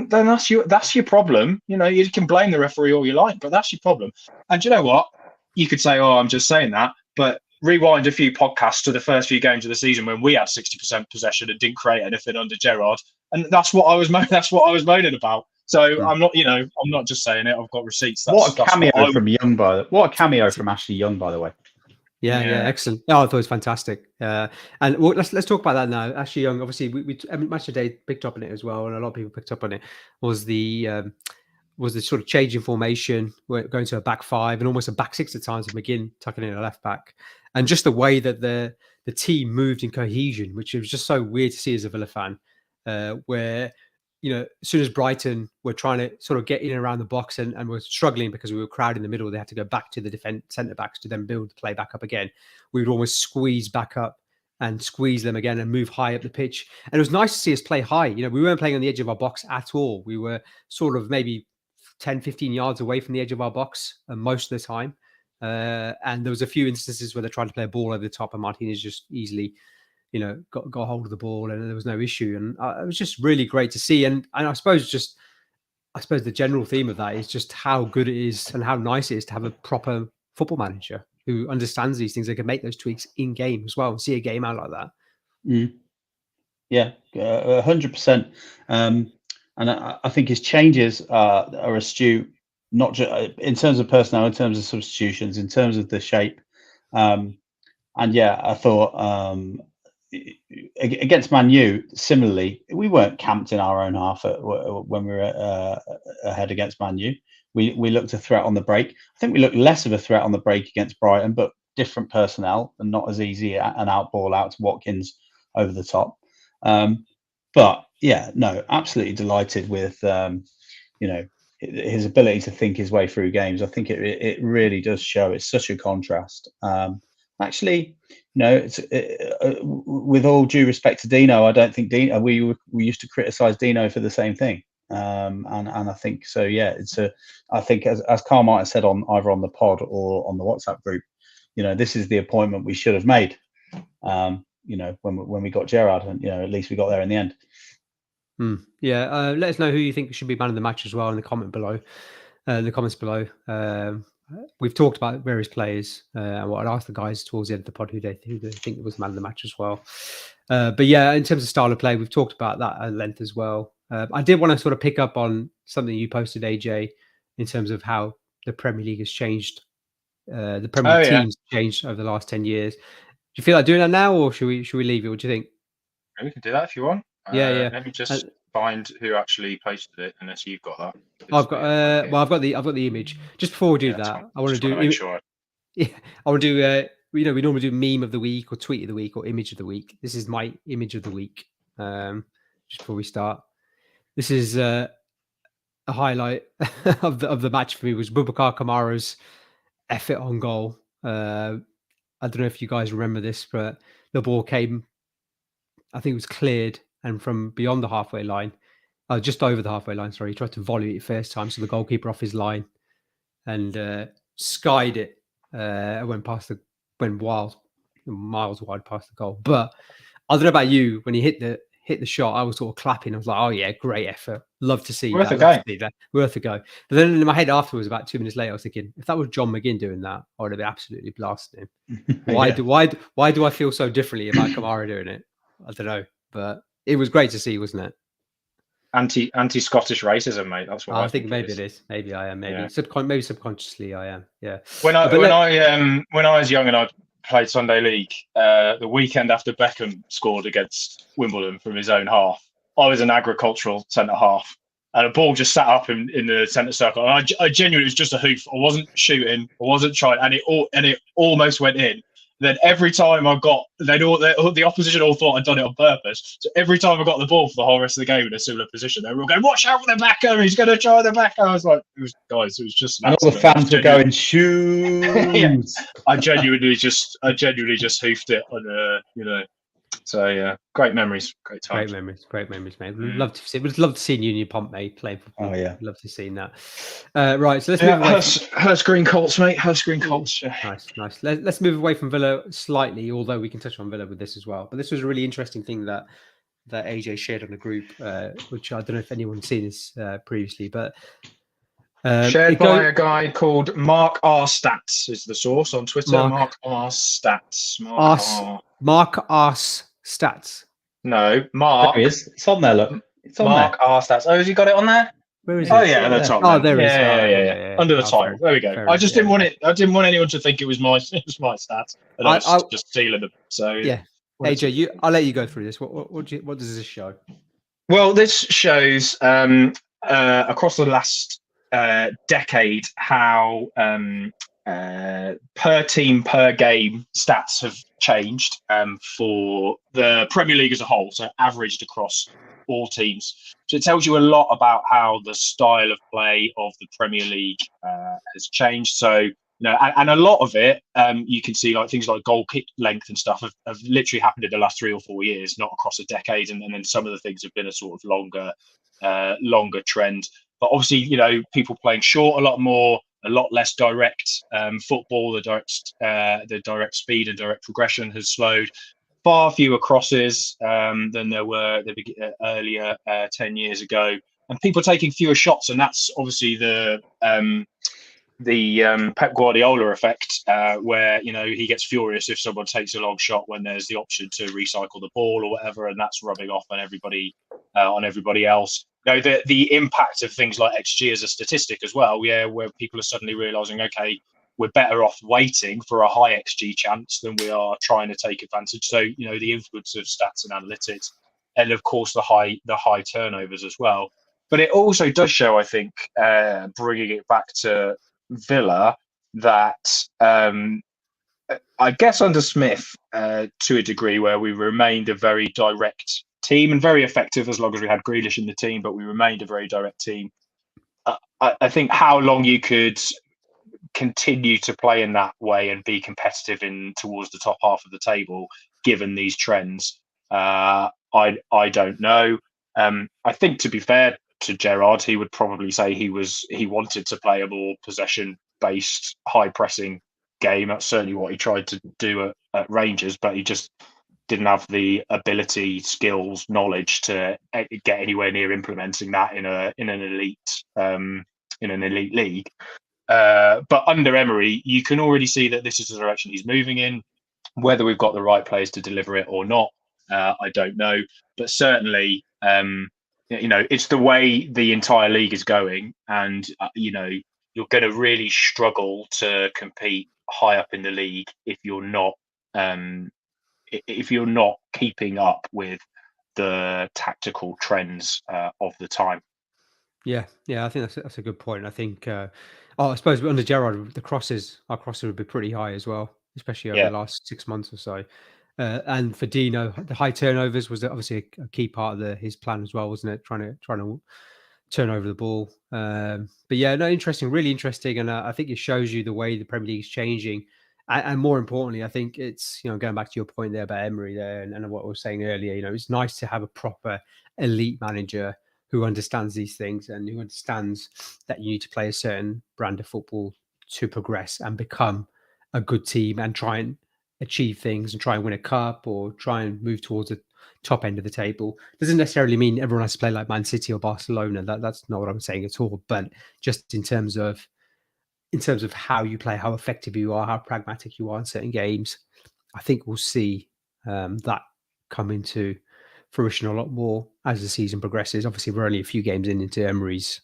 that's your problem. You can blame the referee all you like, but that's your problem. And you know what? You could say, "Oh, I'm just saying that," but rewind a few podcasts to the first few games of the season when we had 60% possession and didn't create anything under Gerrard, and that's what I was moaning about. So I'm not just saying it. I've got receipts. What a cameo from Young, what a cameo from Ashley Young, by the way. Yeah, excellent. Oh, I thought it was fantastic. And let's talk about that now. Ashley Young, obviously, Match of the Day picked up on it as well, and a lot of people picked up on it. Was the sort of change in formation, going to a back five and almost a back six at times with McGinn tucking in a left back, and just the way that the team moved in cohesion, which was just so weird to see as a Villa fan, where as soon as Brighton were trying to sort of get in and around the box and were struggling because we were crowded in the middle, they had to go back to the centre backs to then build the play back up again. We would almost squeeze back up and squeeze them again and move high up the pitch. And it was nice to see us play high. We weren't playing on the edge of our box at all. We were sort of maybe 10, 15 yards away from the edge of our box most of the time. And there was a few instances where they tried to play a ball over the top and Martinez just easily got hold of the ball and there was no issue. And it was just really great to see. And I suppose the general theme of that is just how good it is and how nice it is to have a proper football manager who understands these things. They can make those tweaks in game as well and see a game out like that. Yeah, 100%. And I think his changes are astute, not just in terms of personnel, in terms of substitutions, in terms of the shape. And yeah, I thought against Man U, similarly, we weren't camped in our own half when we were ahead against Man U. We looked a threat on the break. I think we looked less of a threat on the break against Brighton, but different personnel and not as easy an outball out to Watkins over the top. But yeah, no, absolutely delighted with his ability to think his way through games. I think it really does show. It's such a contrast. Actually, it's with all due respect to Dino, I don't think Dino. We used to criticise Dino for the same thing, and I think so. Yeah, I think as Carl might have said either on the pod or on the WhatsApp group, this is the appointment we should have made. When we got Gerrard, and at least we got there in the end. Yeah, let us know who you think should be man of the match as well in the comments below. We've talked about various players, and what I'd ask the guys towards the end of the pod who they think was man of the match as well. But yeah, in terms of style of play, we've talked about that at length as well. I did want to sort of pick up on something you posted, AJ, in terms of how the Premier League has changed. The Premier League teams changed over the last 10 years. Do you feel like doing that now, or should we leave it? What do you think? We can do that if you want. Yeah. Let me just find who actually posted it, unless you've got that. I've got the image. Just before we do that, I want to do. Make sure. Yeah, I want to do. We normally do meme of the week or tweet of the week or image of the week. This is my image of the week. Just before we start, this is a highlight of the match for me was Boubacar Kamara's effort on goal. I don't know if you guys remember this, but the ball came. I think it was cleared, and from beyond the halfway line, just over the halfway line. Sorry, he tried to volley it first time, so the goalkeeper off his line and skied it. Went miles wide past the goal. But I don't know about you, when he hit hit the shot, I was sort of clapping. I was like, "Oh yeah, great effort. Love to see Worth that. a Love go. to see that. Worth a go." But then in my head afterwards, about 2 minutes later, I was thinking, if that was John McGinn doing that, I would have absolutely blasted him. Why do I feel so differently about Kamara doing it? I don't know, but it was great to see, wasn't it? Anti-Scottish racism, mate. That's what I think maybe it is. Maybe I am. Maybe maybe subconsciously I am. Yeah. When I was young and I played Sunday League, the weekend after Beckham scored against Wimbledon from his own half, I was an agricultural centre half, and a ball just sat up in the centre circle, and I genuinely, it was just a hoof. I wasn't shooting, I wasn't trying, and it almost went in. Then every time I got, the opposition all thought I'd done it on purpose. So every time I got the ball for the whole rest of the game in a similar position, they were all going, "Watch out for the backer! He's going to try the backer!" I was like, it was just. And all the fans were going, "Shoot!" Yeah. I genuinely just hoofed it on So yeah, great memories, great times. Great memories, mate. We'd love to see Union Pump, mate, play football. Oh yeah, love to see that. Right, so let's move away. Hurst Green Colts, mate. Hurst Green Colts. Yeah. Nice. Let's move away from Villa slightly, although we can touch on Villa with this as well. But this was a really interesting thing that AJ shared on the group, which I don't know if anyone's seen this previously, but shared by a guy called Mark R Stats is the source on Twitter. Mark R Stats. Mark R Stats. No, Mark. There he is. It's on there. Look, it's on Mark there. R Stats. Oh, has he got it on there? Where is it? Oh yeah, that's on. Oh, there it is. Yeah. Under the title. There we go. I just didn't want it. I didn't want anyone to think it was my stats. And I was just stealing them. So yeah. AJ, I'll let you go through this. What does this show? Well, this shows across the last decade how per team per game stats have changed for the Premier League as a whole, so averaged across all teams. So it tells you a lot about how the style of play of the Premier League has changed. So and a lot of it you can see, like things like goal kick length and stuff have literally happened in the last 3 or 4 years, not across a decade, and then some of the things have been a sort of longer trend. But obviously, people playing short a lot more, a lot less direct football. The direct speed and direct progression has slowed. Far fewer crosses than there were earlier 10 years ago, and people taking fewer shots. And that's obviously the Pep Guardiola effect, where he gets furious if someone takes a long shot when there's the option to recycle the ball or whatever, and that's rubbing off on everybody else. The impact of things like XG as a statistic as well, where people are suddenly realizing, okay, we're better off waiting for a high XG chance than we are trying to take advantage. So the influence of stats and analytics, and of course the high turnovers as well. But it also does show, I think, bringing it back to Villa, that I guess under Smith, to a degree, where we remained a very direct team and very effective as long as we had Grealish in the team, but we remained a very direct team. I think how long you could continue to play in that way and be competitive towards the top half of the table, given these trends, I don't know. I think, to be fair to Gerrard, he would probably say he wanted to play a more possession-based, high-pressing game. That's certainly what he tried to do at Rangers, but he just didn't have the ability, skills, knowledge to get anywhere near implementing that in an elite league. But under Emery, you can already see that this is the direction he's moving in. Whether we've got the right players to deliver it or not, I don't know. But certainly, it's the way the entire league is going, and you're going to really struggle to compete high up in the league if you're not keeping up with the tactical trends of the time. Yeah, I think that's a good point. I think, I suppose under Gerrard, our crosses would be pretty high as well, especially over the last 6 months or so. And for Dino, the high turnovers was obviously a key part of his plan as well, wasn't it? Trying to turn over the ball. But yeah, no, interesting, really interesting, and I think it shows you the way the Premier League is changing. And more importantly, I think it's, going back to your point there about Emery there and what I was saying earlier, it's nice to have a proper elite manager who understands these things and who understands that you need to play a certain brand of football to progress and become a good team and try and achieve things and try and win a cup or try and move towards the top end of the table. Doesn't necessarily mean everyone has to play like Man City or Barcelona. That's not what I'm saying at all. But just in terms of how you play, how effective you are, how pragmatic you are in certain games, I think we'll see that come into fruition a lot more as the season progresses. Obviously, we're only a few games into Emery's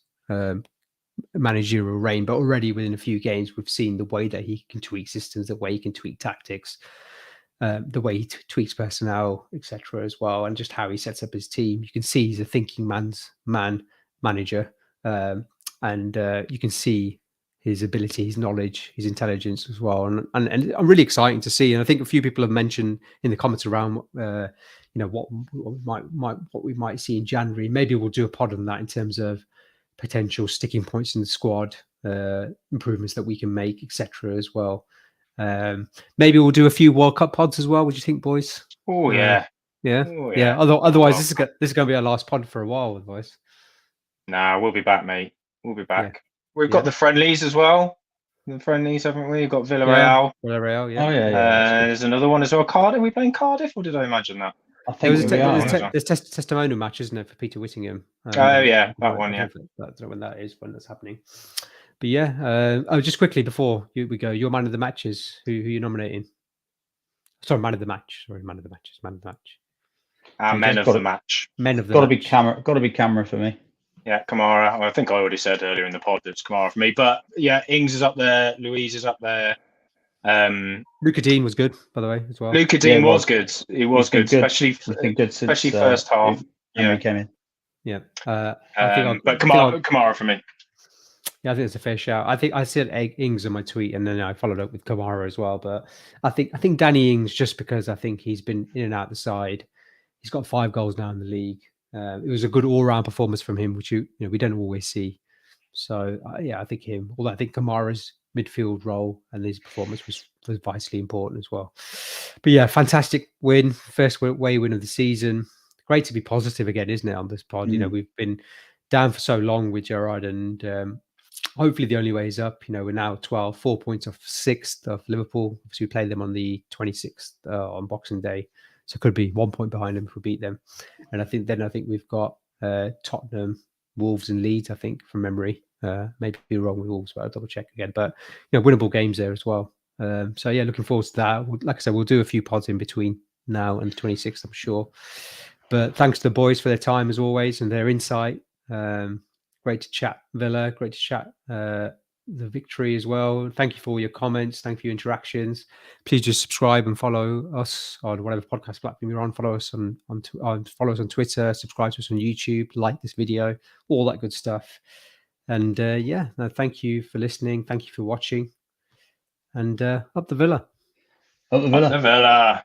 managerial reign, but already within a few games, we've seen the way that he can tweak systems, the way he can tweak tactics, the way he tweaks personnel, etc. as well, and just how he sets up his team. You can see he's a thinking man's manager, and you can see his ability, his knowledge, his intelligence as well, and I'm really exciting to see. And I think a few people have mentioned in the comments around, what we might see in January. Maybe we'll do a pod on that in terms of potential sticking points in the squad, improvements that we can make, etc. as well. Maybe we'll do a few World Cup pods as well. What do you think, boys? Oh yeah. Yeah. Otherwise, this is going to be our last pod for a while, otherwise. Nah, we'll be back, mate. We'll be back. Yeah. We've got the friendlies as well. The friendlies, haven't we? We've got Villarreal. Villarreal, yeah. Oh yeah. There's another one as well. Cardiff. Are we playing Cardiff, or did I imagine that? I think there's testimonial match, isn't it, for Peter Whittingham? Yeah, that one. Yeah. I don't know when that is, when that's happening. But yeah, just quickly before we go, your man of the matches. Who you nominating? Sorry, man of the match. Man of the matches. Man of the match. Men of the match. Men of the match. Got to be Camera for me. Yeah, Kamara. I think I already said earlier in the pod that it's Kamara for me. But yeah, Ings is up there. Louise is up there. Luca Dean was good, by the way, as well. Luca Dean was good. He was good, especially first half. Yeah, he came in. Yeah. But Kamara for me. Yeah, I think it's a fair shout. I think I said Ings in my tweet, and then I followed up with Kamara as well. But I think Danny Ings, just because I think he's been in and out the side. He's got 5 goals now in the league. It was a good all-round performance from him, which we don't always see. So I think him. Although I think Kamara's midfield role and his performance was vitally important as well. But yeah, fantastic win, first away win of the season. Great to be positive again, isn't it, on this pod? We've been down for so long with Gerrard, and hopefully the only way is up. We're now 4 points off 6th of Liverpool. Obviously, we play them on the 26th on Boxing Day. So it could be 1 point behind them if we beat them. And I think we've got Tottenham, Wolves and Leeds, I think, from memory. Maybe be wrong with Wolves, but I'll double check again. But, winnable games there as well. So, yeah, looking forward to that. Like I said, we'll do a few pods in between now and the 26th, I'm sure. But thanks to the boys for their time, as always, and their insight. Great to chat Villa. Great to chat the victory as well. Thank you for all your comments. Thank you for your interactions. Please just subscribe and follow us on whatever podcast platform you're on. Follow us on follow us on Twitter. Subscribe to us on YouTube. Like this video. All that good stuff. And thank you for listening. Thank you for watching. And up the Villa. Up the Villa. Up the Villa.